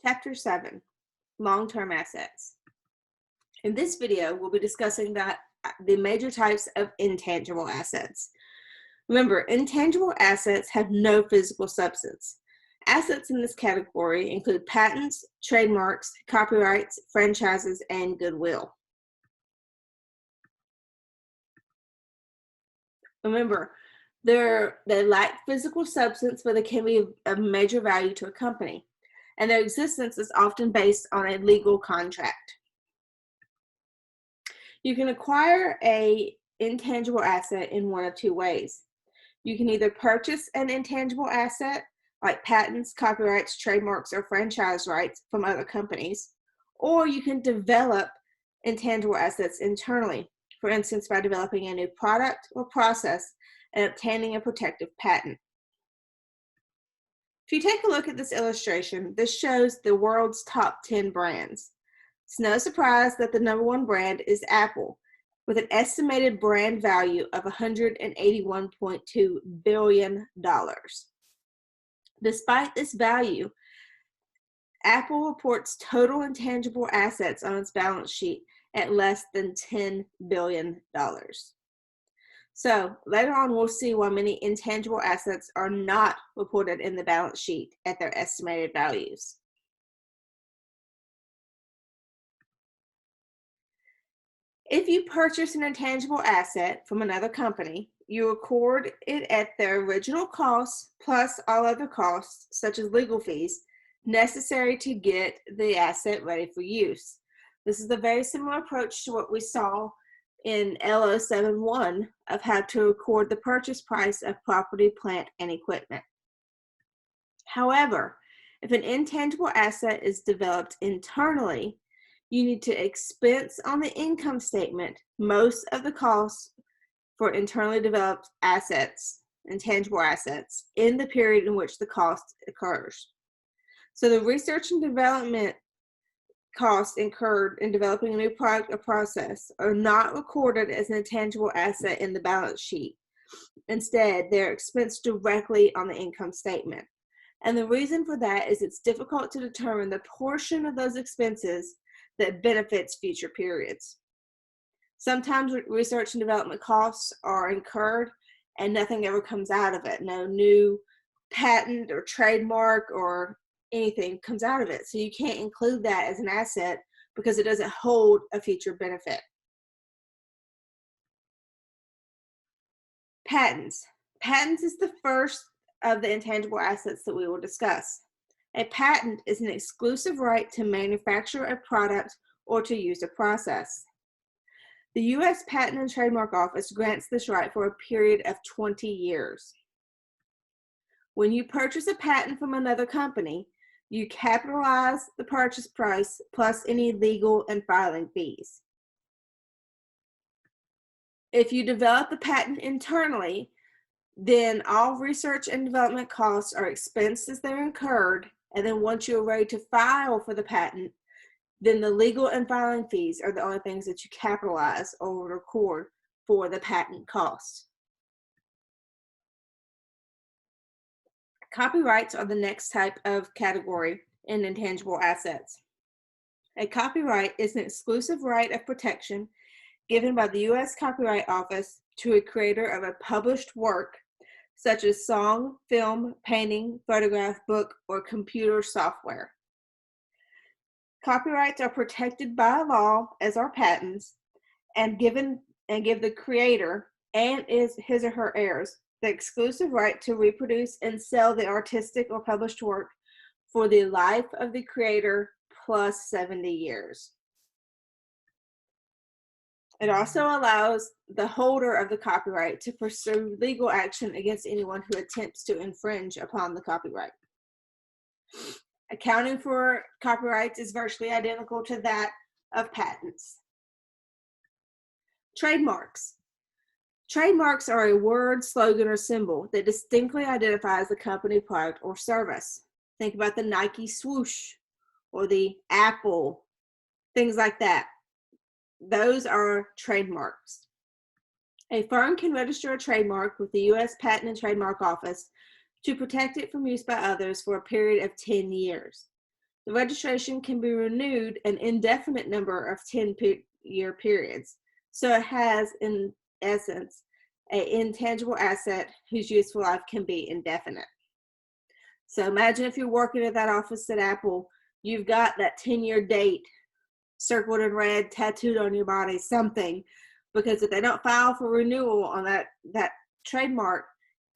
Chapter 7, Long-Term Assets. In this video, we'll be discussing the major types of intangible assets. Remember, intangible assets have no physical substance. Assets in this category include patents, trademarks, copyrights, franchises, and goodwill. Remember, they lack physical substance, but they can be of major value to a company, and their existence is often based on a legal contract. You can acquire an intangible asset in one of two ways. You can either purchase an intangible asset, like patents, copyrights, trademarks, or franchise rights from other companies, or you can develop intangible assets internally, for instance, by developing a new product or process and obtaining a protective patent. If you take a look at this illustration, this shows the world's top 10 brands. It's no surprise that the number one brand is Apple, with an estimated brand value of $181.2 billion. Despite this value, Apple reports total intangible assets on its balance sheet at less than $10 billion. So later on, we'll see why many intangible assets are not reported in the balance sheet at their estimated values. If you purchase an intangible asset from another company, you record it at their original cost plus all other costs, such as legal fees, necessary to get the asset ready for use. This is a very similar approach to what we saw in L071 of how to record the purchase price of property, plant, and equipment. However, if an intangible asset is developed internally, you need to expense on the income statement most of the costs for internally developed assets, intangible assets, in the period in which the cost occurs. So the research and development costs incurred in developing a new product or process are not recorded as an intangible asset in the balance sheet. Instead, they're expensed directly on the income statement. And the reason for that is it's difficult to determine the portion of those expenses that benefits future periods. Sometimes research and development costs are incurred and nothing ever comes out of it. No new patent or trademark or anything comes out of it. So you can't include that as an asset because it doesn't hold a future benefit. Patents. Patents is the first of the intangible assets that we will discuss. A patent is an exclusive right to manufacture a product or to use a process. The U.S. Patent and Trademark Office grants this right for a period of 20 years. When you purchase a patent from another company, you capitalize the purchase price plus any legal and filing fees. If you develop the patent internally, then all research and development costs are expensed as they're incurred, and then once you're ready to file for the patent, then the legal and filing fees are the only things that you capitalize or record for the patent costs. Copyrights are the next type of category in intangible assets. A copyright is an exclusive right of protection given by the U.S. Copyright Office to a creator of a published work, such as song, film, painting, photograph, book, or computer software. Copyrights are protected by law, as are patents, and give the creator and his or her heirs the exclusive right to reproduce and sell the artistic or published work for the life of the creator plus 70 years. It also allows the holder of the copyright to pursue legal action against anyone who attempts to infringe upon the copyright. Accounting for copyrights is virtually identical to that of patents. Trademarks. Trademarks are a word, slogan, or symbol that distinctly identifies the company, product, or service. Think about the Nike swoosh or the Apple, things like that. Those are trademarks. A firm can register a trademark with the U.S. Patent and Trademark Office to protect it from use by others for a period of 10 years. The registration can be renewed an indefinite number of 10-year periods. So it has, in essence, an intangible asset whose useful life can be indefinite. So imagine if you're working at that office at Apple, you've got that 10-year date circled in red, tattooed on your body, something, because if they don't file for renewal on that trademark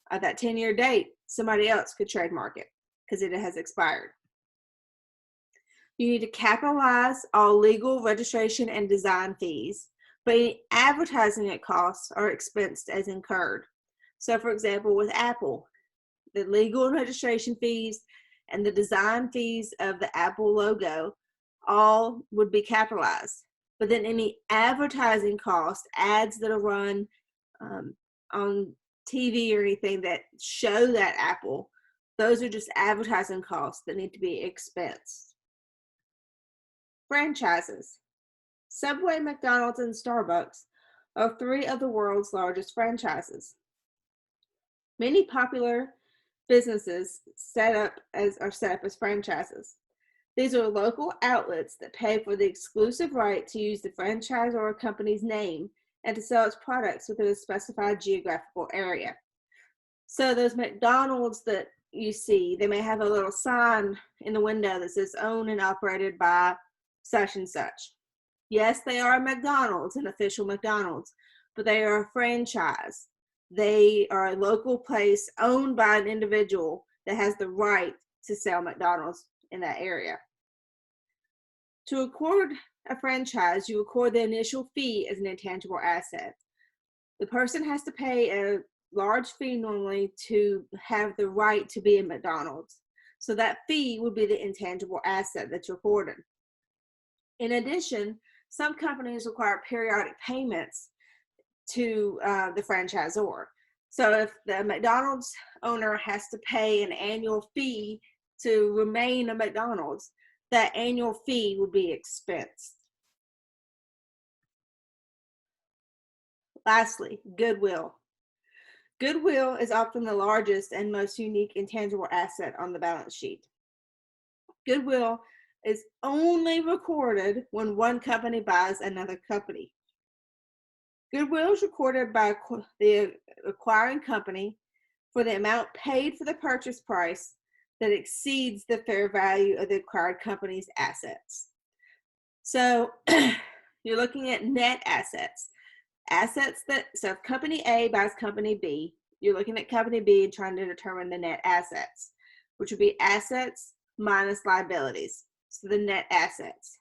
at that 10-year date, somebody else could trademark it because it has expired. You need to capitalize all legal, registration, and design fees, but any advertising costs are expensed as incurred. So for example, with Apple, the legal and registration fees and the design fees of the Apple logo all would be capitalized. But then any advertising costs, ads that are run on TV or anything that show that Apple, those are just advertising costs that need to be expensed. Franchises. Subway, McDonald's, and Starbucks are 3 of the world's largest franchises. Many popular businesses are set up as franchises. These are local outlets that pay for the exclusive right to use the franchise or a company's name and to sell its products within a specified geographical area. So those McDonald's that you see, they may have a little sign in the window that says owned and operated by such and such. Yes, they are a McDonald's, an official McDonald's, but they are a franchise. They are a local place owned by an individual that has the right to sell McDonald's in that area. To accord a franchise, you record the initial fee as an intangible asset. The person has to pay a large fee normally to have the right to be in McDonald's. So that fee would be the intangible asset that's recorded. In addition, some companies require periodic payments to the franchisor. So if the McDonald's owner has to pay an annual fee to remain a McDonald's, that annual fee would be expensed. Lastly, goodwill. Goodwill is often the largest and most unique intangible asset on the balance sheet. Goodwill is only recorded when one company buys another company. Goodwill is recorded by the acquiring company for the amount paid for the purchase price that exceeds the fair value of the acquired company's assets. So you're looking at net assets. So if company A buys company B, you're looking at company B and trying to determine the net assets, which would be assets minus liabilities. So the net assets.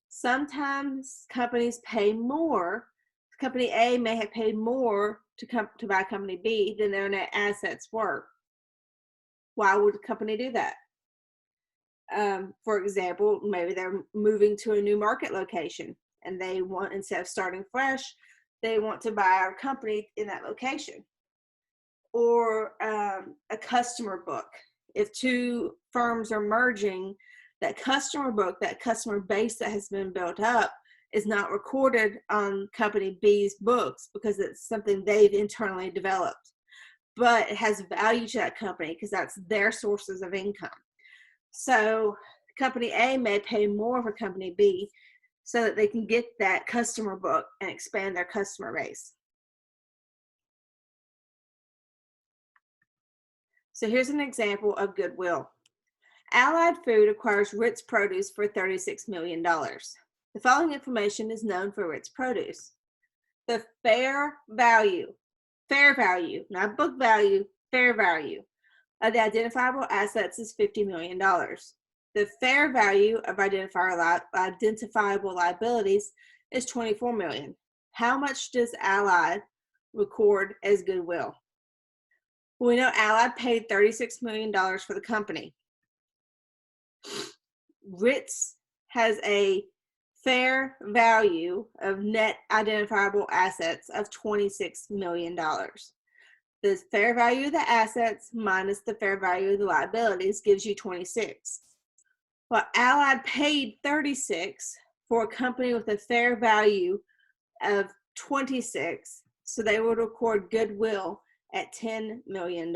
Sometimes companies pay more. Company A may have paid more to buy company B than their net assets were. Why would a company do that? For example, maybe they're moving to a new market location and they want, instead of starting fresh, they want to buy our company in that location. Or a customer book. If 2 firms are merging, that customer book, that customer base that has been built up is not recorded on company B's books because it's something they've internally developed. But it has value to that company because that's their sources of income. So company A may pay more for company B so that they can get that customer book and expand their customer base. So here's an example of goodwill. Allied Food acquires Ritz Produce for $36 million. The following information is known for Ritz Produce. The fair value, not book value, fair value of the identifiable assets is $50 million. The fair value of identifiable liabilities is $24 million. How much does Allied record as goodwill? Well, we know Allied paid $36 million for the company. Ritz has a fair value of net identifiable assets of $26 million. The fair value of the assets minus the fair value of the liabilities gives you 26. Well, Allied paid 36 for a company with a fair value of 26, so they would record goodwill at $10 million.